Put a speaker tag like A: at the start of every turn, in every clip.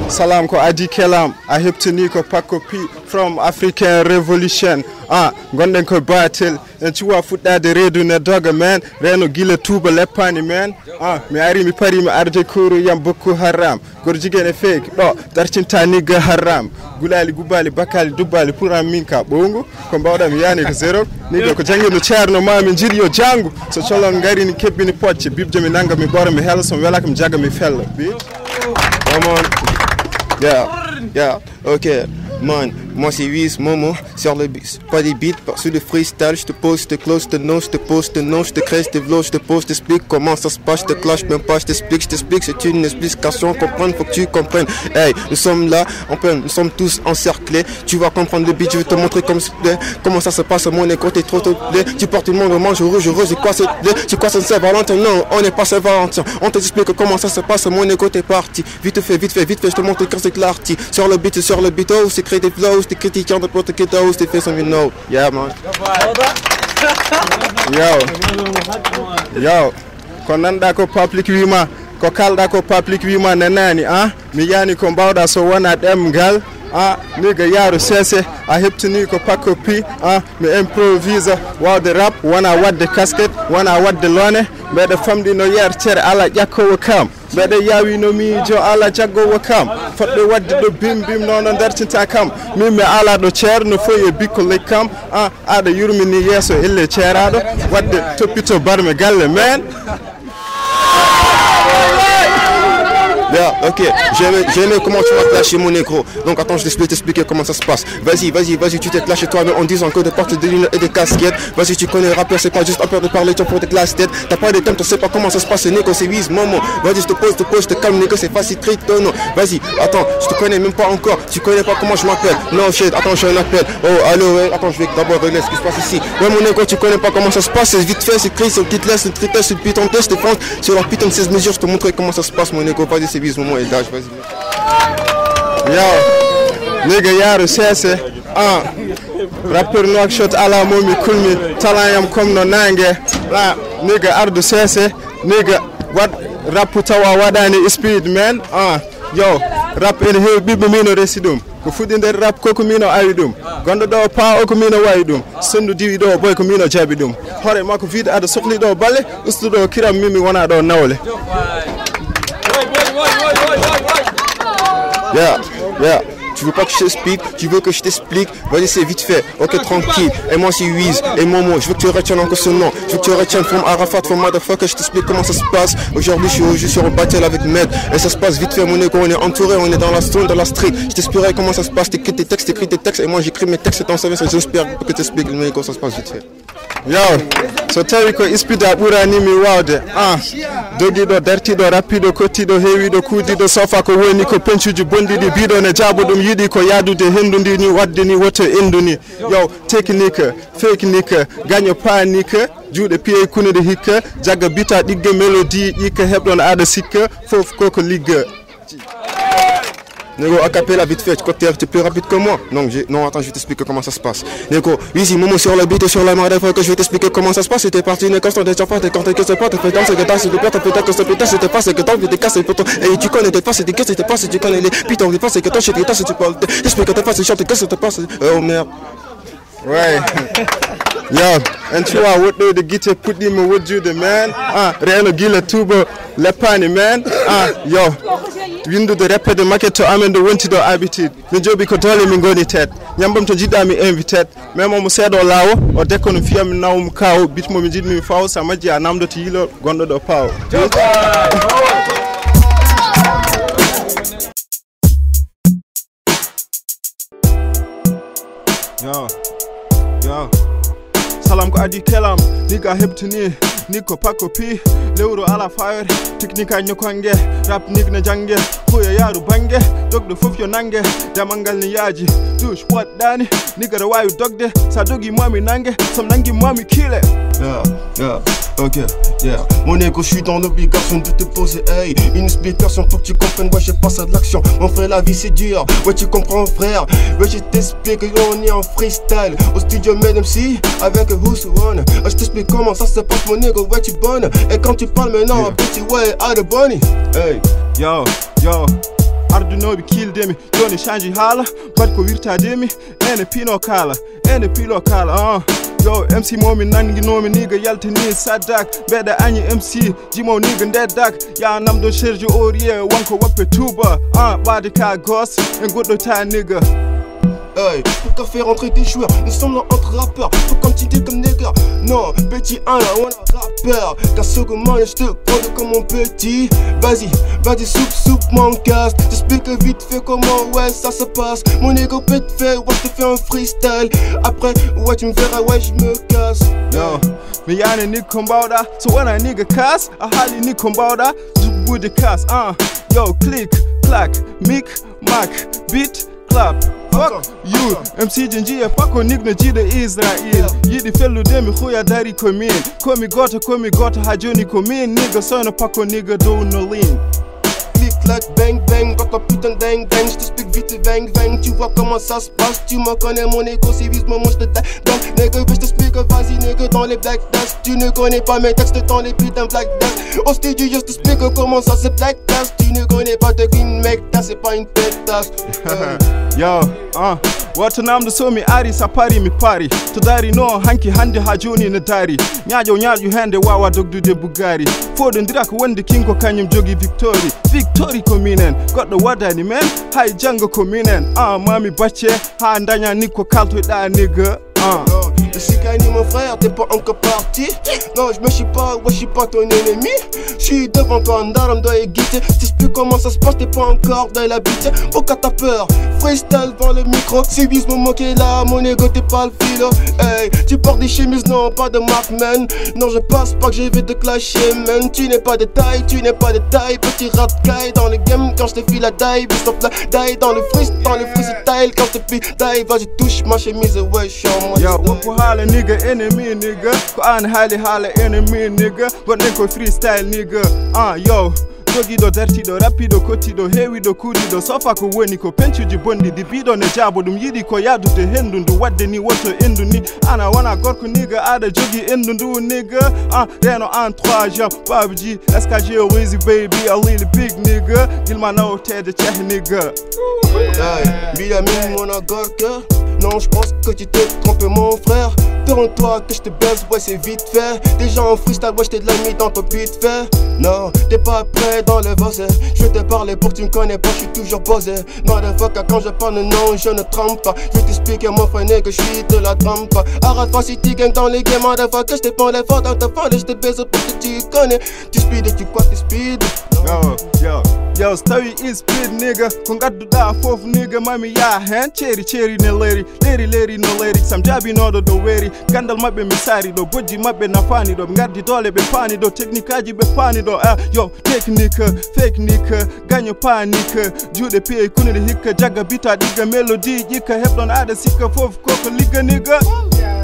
A: Salam ko adi kelam a heptini ko pakko pi from African Revolution gonden ko batel en ciwa fuɗɗade reedu ne doga men reno gila tuba leppani men mi ari mi pari mi arde kuru yam Boko Haram gorjigene fake ɗo darcinta nigga haram gulali gubali bakali dubbali pour an min ka ɓowngu ko mbawɗam yani ko zéro nigga ko jangguino ceerno ma min jiɗi yo janggu so colon gari ni kebbini pocce bibje mi nanga mi ɓora mi hella somi welaka mi jaga mi fella bi
B: Yeah, ok, man, moi c'est Wiz, Momo, sur le beat, pas des beats, sur le freestyle, je te pose, je te close, je te nom, je te pose, je te nom, je te crée, je te vlog, je te pose, je t'explique comment ça se passe, je te clash, même pas, je t'explique, c'est une explication, comprendre, faut que tu comprennes, hey, nous sommes là, nous sommes tous encerclés, tu vas comprendre le beat, je vais te montrer comment ça se passe, mon écho, t'es trop blé, tu portes tout le monde au mange rouge, c'est quoi ça Saint-Valentin, non, on n'est pas Saint-Valentin, on t'explique comment ça se passe, mon écho, t'es parti, vite fait, je te montre quand c'est clarty, sur le beat, oh, c'est créé des flows, c'est critiquant de porte que t'as, c'est fait some you know, yeah man.
A: Yo, ko nanda ko public wima, ko kalda ko public wima nanani mi yani ko mbawda so wona ɗemgal nigga yaaru sese a heptini ko pakko pi mi improvise wawde rap wona wadde casquette wona wadde lone mbeɗa famɗi no yertere ala ƴakkowo kam mbeɗa yawino miijo ala jaggowo kam fodɓe wadde ɗo bim nono dartinta kam min mi ala ɗo ceerno foye bikko lek kam aɗa yurmini yeeso elle ceeraɗo wadde toppito barme galle men.
B: Yeah, ok, j'ai aimé comment tu m'as clashé mon négro. Donc attends, je vais t'expliquer comment ça se passe. Vas-y, tu t'es clashé toi-même en disant que de porter des lunettes et des casquettes. Vas-y, tu connais le rappeur, c'est pas juste en peur de parler, tu pour tes classes tête. T'as pas de thème, tu sais pas comment ça se passe, négro, c'est Wiz, Momo. Vas-y, je te pose, je te calme, négro, c'est facile, très tonneau. Vas-y, attends, je te connais même pas encore, tu connais pas comment je m'appelle. Non, shit, attends, j'ai un appel. Oh, allô, ouais, attends, je vais d'abord régler ce qui se passe ici. Ouais, mon négro, tu connais pas comment ça se passe, c'est vite fait, c'est écrit, c'est une petite laisse, c'est une tristesse, c'est une putain de test, je te fonce sur leur putain de 16 mesures, je te montrerai comment ça se passe, mon négro. Vas-y, c'est Wiz, Momo et Dage.
A: Yo, nigga yaaru sese rappeur Nouakchott ala momi kulmi talan yam comme no nangue nigga ardu sese nigga wat rapu tawa waɗani speed man yo rap ene heewi ɓiɓɓe min o resi ɗum ko fuɗɗi nder rap koko min o awi ɗum gonɗo ɗo pa o ko min o wawi ɗum sendu diwi ɗo boy ko min o jaabi ɗum hoore makko wiide aɗa sohli ɗo balle ustuɗo kiram mimi wona ɗo nawle.
B: Yeah. Tu veux pas que je t'explique, tu veux que je t'explique. Vas-y, c'est vite fait, ok, tranquille. Et moi, c'est Wiz, et Momo. Je veux que tu retiennes encore ce nom. Je veux que tu retiennes from Arafat, from motherfucker. Je t'explique comment ça se passe. Aujourd'hui, je suis sur un battle avec Med. Et ça se passe vite fait, mon égo. On est entouré, on est dans la zone, dans la street. Je t'expliquerai comment ça se passe. T'écris tes textes. Et moi, j'écris mes textes. Et ton service, j'espère que t'expliques, mon égo, ça se passe vite fait.
A: Yo, so tawi ko ispida ɓuranimi wawde dogiɗo dartiɗo rappiɗo kottiɗo heewiɗo kuudiɗo sofa ko woni ko pencuji bondiɗi biɗo ne jaabo ɗum yiɗi ko yadude hendundi ni wadde ni woto endu ni yo technique feknique gagne panique juuɗe piye kunude hikka jagga bita ɗigga mélodie ƴikka heɓɗon aɗa sikka fof koko ligga.
B: Négo, a cappella vite fait, tu crois que t'es plus rapide que moi? Non, attends, je vais t'expliquer comment ça se passe. Négo, Wiz, Momo sur le beat et sur la motherfucker, que je vais t'expliquer comment ça se passe. C'était parti une constant des enfants, t'es quand t'es que c'est pas, t'es fait danser, que t'as, c'est de peur, t'as fait que c'est putain, c'était pas, c'est que t'as envie de casser le poteau. Et tu connais tes faces, c'était que c'était pas, si tu connais les pitons, les faces, c'est que t'as chez tes tasses, tu parles, j'explique que t'es pas, c'est chiant, que c'était pas, oh merde.
A: Ouais. Yo, and you are what the guitar put him with you the man. Reno gila tubo lepani man. Yo. Windude rappede makket to amen do wonti do habitude mi jobi ko dole min goni tet nyambam to jidda mi invité memo mo seedo lawo o dekko no fiyam nawum kawo bitmo mi jidmi faw sa majji a namdo to yilo gondo do paw. Yo salam ko adi kelam nigga heptini niko pakko pi lewru ala fayre technique a nyokange rap nig na jange hoya yaru bange dogdo fof yo nange damangal ni yaaji douche waɗɗani nigga da wawi dogde sa dogi mami nange som nangi mami kile.
B: Yeah, ok, yeah. Mon égo, je suis dans l'obligation de te poser, hey, une explication pour que tu comprennes, ouais, je passe à de l'action. Mon frère, la vie c'est dur, ouais, tu comprends, frère. Ouais, je t'explique, on est en freestyle. Au studio, Med MC, avec Who's One. Je t'explique comment ça se passe, mon égo, ouais, tu bonne. Et quand tu parles maintenant, petit, ouais, à de bonnie.
A: Hey, yo. ardunoɓe kildemi joni change haala bat ko wirtademi ene pino kala Yo, MC momi nanguinomi niga yaltini sadak beɗa añi MC jimo niga ndeddak ya namdo cherje orie wanko wappe tuba ɓade ka gos e goɗɗota niga.
B: Hey, pourquoi faire entrer des joueurs? Nous sommes là entre rappeurs, faut continuer comme des gars. Non, petit 1 là, on a rappeur. Car second man, je te prends comme mon petit. Vas-y, soupe mon casse. J'explique vite fait comment, ouais, ça se passe. Mon ego peut te faire, ouais, je te fais un freestyle. Après, ouais, tu me verras, ouais, je me casse.
A: Yo, me yani ni kombauda. So when I nigga cast, I hardly ni kombauda. Du bout de casse, Yo, click, clack, mic, mac, beat, clap. Fuck you, MC Jinjia pako nigna jida Israel. Yidi fellu demi khuya dari komin. Komi gota hajoni komin. Nigga sono pako nigga do no lean.
B: Click, clack, bang, bang, papa putain dang, dang. Je t'explique vite, bang, bang. Tu vois comment ça se passe, tu me connais, mon égo, c'est vite, moi je te taille. Donc, nigga, je t'explique, vas-y, nigga, dans les black dance. Tu ne connais pas mes textes dans les putains black dance. Au studio, je t'explique comment ça se black dance. Tu ne connais pas de green mec, c'est pas une pétasse.
A: Yo, wata namdo so mi ari sapari mi pari to dari no hanki hande ha joni na dari nyaajo hande wawa dogdude bugari fodo ndira ko wonde kinko kanyum jogi victory ko minen goddo wadani men hay jango ko minen mami bacce ha ndanya niko kalto da nigga
B: Je suis Kanye mon frère, t'es pas encore parti. Non, je me suis pas, ouais, je suis pas ton ennemi. Je suis devant toi, Ndaram doit guider. T'expliques comment ça se passe, t'es pas encore dans l'habitude. Pourquoi t'as peur? Freestyle devant le micro. Si vise mon moqué là, mon ego t'es pas le philo. Hey, tu portes des chemises, non, pas de marque, man. Non, je passe pas que je vais te clasher, man. Tu n'es pas de taille, petit rat caille dans le game quand je te file la dive. Stop la die dans le freestyle quand je te file dive. Vas-y, touche ma chemise, ouais, chante-moi.
A: Yo, hala nigga, enemy nigga. Ko an hala enemy nigga. Gonne ko freestyle nigga. Yo. Dogido, dertido, rapido, kotido, hewido, kudido. Sofa ko woni ko pencuji bondi. Dibido ne jabo dum yidi ko yadude hendundu. Wadde ni woto endu ni. Ana wana gorko nigga, ada jogi endundu nigga. Reno en 3 jam, PUBG, SKG, Weezy baby, a really big nigga. Gilma no tede cheh nigga.
B: Bilamine mon agorka. Non, je pense que tu t'es trompé mon frère. Tourne-toi que je te baisse, ouais c'est vite fait. Déjà en freestyle, ouais je t'ai de la mis dans ton beat fait. Non, t'es pas prêt dans le voisin. Je vais te parler pour que tu me connais pas, je suis toujours posé. Motherfucker, quand je parle non, je ne trempe pas. Je vais t'expliquer mon frère que je suis de la trempe. Arrête pas si tu gagnes dans les games, motherfucker. Je te prends les forts dans ta folle et je te baisse pour que tu connais. Tu speed et tu quoi, tu speed.
A: Yo, story is speed nigga. Kongaddu da fof nigga, mami ya hen. Cherry ne lady no lady. Sam jabi no do weri. Gandal mabbe misari do, boji mabbe nafani do. Ngardi dole be pani do, technikaji be pani do. Yo, technique, fake nigga, ganyo panique. Jude pay kunide hikka, jaga bita diga melody. Jika hebdon ada sika fof koko liga nigga.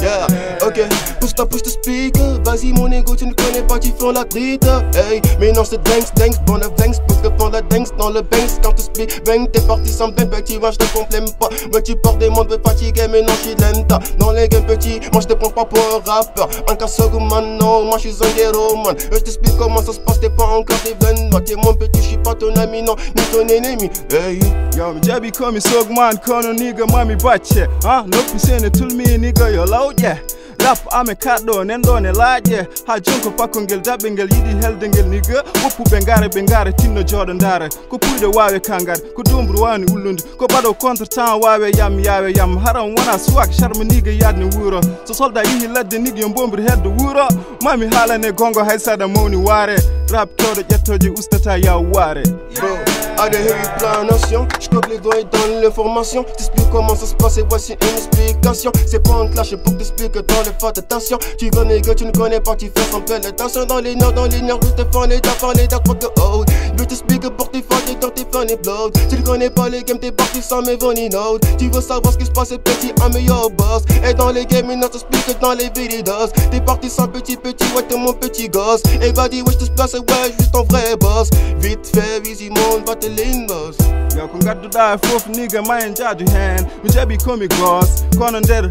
B: Yeah, ok, push the speaker. Vas-y mon ego, tu ne connais pas, tu fais la trite. Hey, mais non c'est danks, bon la danks, pousse le fond la danks dans le banks. Quand tu speak, bang, t'es parti sans bang, petit, moi je te complème pas. Moi tu portes des mondes fatigués, mais non je suis lenta. Dans les games petits, moi je te prends pas pour un rappeur. En cas man, non, moi je suis un héros man. Je t'explique comment ça se passe, t'es pas encore des veines. Moi t'es mon petit, je suis pas ton ami, non, ni ton ennemi. Hey,
A: yo, jabi komi sogman, kono nigga, mami bache. Look, sene tulmi nigga, yo loud, yeah. Rap ame kaddo nendo ne laaje ha jonko pakongel dabbe ngel yidi helde ngel nigga woppu bengare tinno jodo ndare ko puyde wawe kangar ko dombru wani ullundi ko bado contre temps wawe yam haram wana suwak charme nigga yadne wuro so solda yihi ladde nigga yo bombri hedde wuro mami halane gongo hay sada mawni ware rap todo jettoje ustata ya ware
B: à des heavy planation, je coupe les doigts dans l'information. T'expliques comment ça se passe et voici une explication. C'est pas un clash pour t'expliquer dans les fautes, attention. Tu veux négocier, tu ne connais pas, tu fais sans pleine attention. Dans les nerfs, je te fais les dards, trop de haut. Je t'explique pour tes fautes et dans tes funny blows. Tu ne connais pas les games, t'es parti sans mes funny notes. Tu veux savoir ce qui se passe, petit, un meilleur boss. Et dans les games, il ne t'explique dans les vidéos. T'es parti sans petit, ouais, t'es mon petit gosse. Et va dire, ouais, je te place, ouais, je suis ton vrai boss. Vite fait, easy monde, va te l'inboss.
A: Yo, ko gadduɗa fof nigga ma en jaadu hen mi jaɓi komi gos kono nder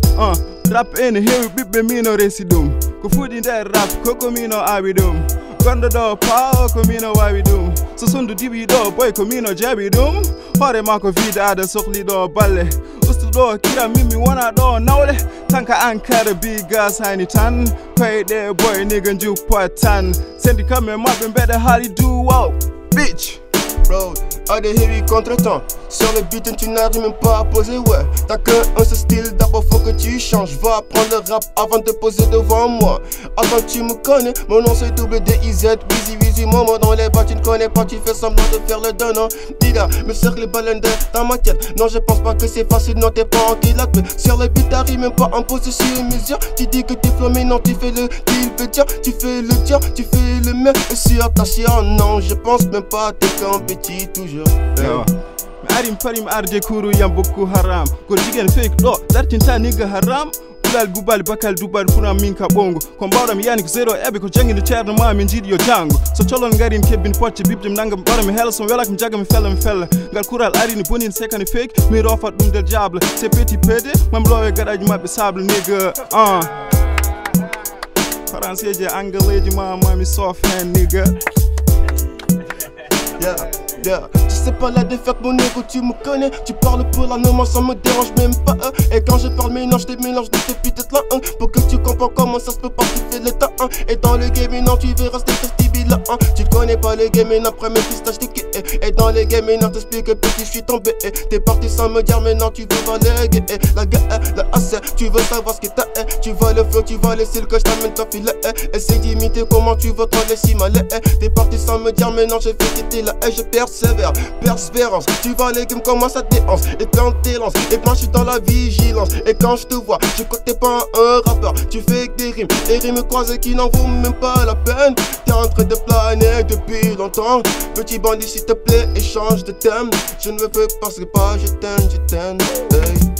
A: rap ene heewi ɓiɓɓe mino resi ɗum ko fuɗi nder rap koko mino awi ɗum Gonda do pao ko mina wawi dum so sundu dibi do boy ko mina jabi dum hore mako vida da sohli do balle ustu do kira mimi wana do nawle tanka ankara big gas hani tan pay there boy nigga ju patan sendi kame mabbe better how you do wow bitch.
B: Bro, à des heavy contre-temps. Sur le beat, tu n'arrives même pas à poser, ouais. T'as qu'un seul style, d'abord faut que tu changes. Va apprendre le rap avant de te poser devant moi. Avant tu me connais, mon nom c'est double D-I-Z. Wheezy, Wheezy, Momo dans les bas, tu ne connais pas, tu fais semblant de faire le donnant. Dida, me serre les baleines dans ma tête. Non, je pense pas que c'est facile, non, t'es pas anti-lac. Sur le beat, t'arrives même pas en position mesure. Tu dis que t'es flambé, non, tu fais le deal, dire. Tu fais le dire, tu fais le mec sur ta chienne. Non, je pense même pas, t'es compétit toujours.
A: Arim parim arde kuru yam bokku haram ko jigen fake do dartinta nigga haram kulal gubal bakal dubar kuna minka bongo ko mbawdam yani ko zero ebe ko janginde cerno ma min jidi yo jango so cholon ngarin kebbin pocce bibdum nangam bara mi hela so wela ko jaga mi fella ngal kural arini bonin sekani fake mi rofat dum del diable c'est petit pédé mam lowe gadaji mabbe sable nigga français je anglais ji ma mi soft hand nigga.
B: Yeah. Tu sais pas la défaite mon ego, tu me connais. Tu parles pour la non, moi ça me dérange même pas. Et quand je parle mélange des mélanges de tes peut-être là pour que tu comprends comment ça se peut pas, tu fais le temps Et dans le game non tu veux rester festival là Tu connais pas le game après mes pistaches t'es. Et dans le game non t'expliques que petit je suis tombé. T'es parti sans me dire maintenant tu veux valer. La la AC, tu veux savoir ce que t'as. Tu vois le flow, tu vois le style que je t'amène ton filet. Essaye d'imiter comment tu veux trop les simaler. T'es parti sans me dire maintenant je fais quitter la haine, je persévère. Persévérance, tu vois les games comment ça déhanse. Et quand t'es lance, et quand je suis dans la vigilance. Et quand je te vois, je crois que t'es pas un rappeur. Tu fais que des rimes croisées qui n'en vaut même pas la peine. T'es en train de planer depuis longtemps. Petit bandit s'il te plaît, échange de thème. Je ne veux pas, je t'aime, hey.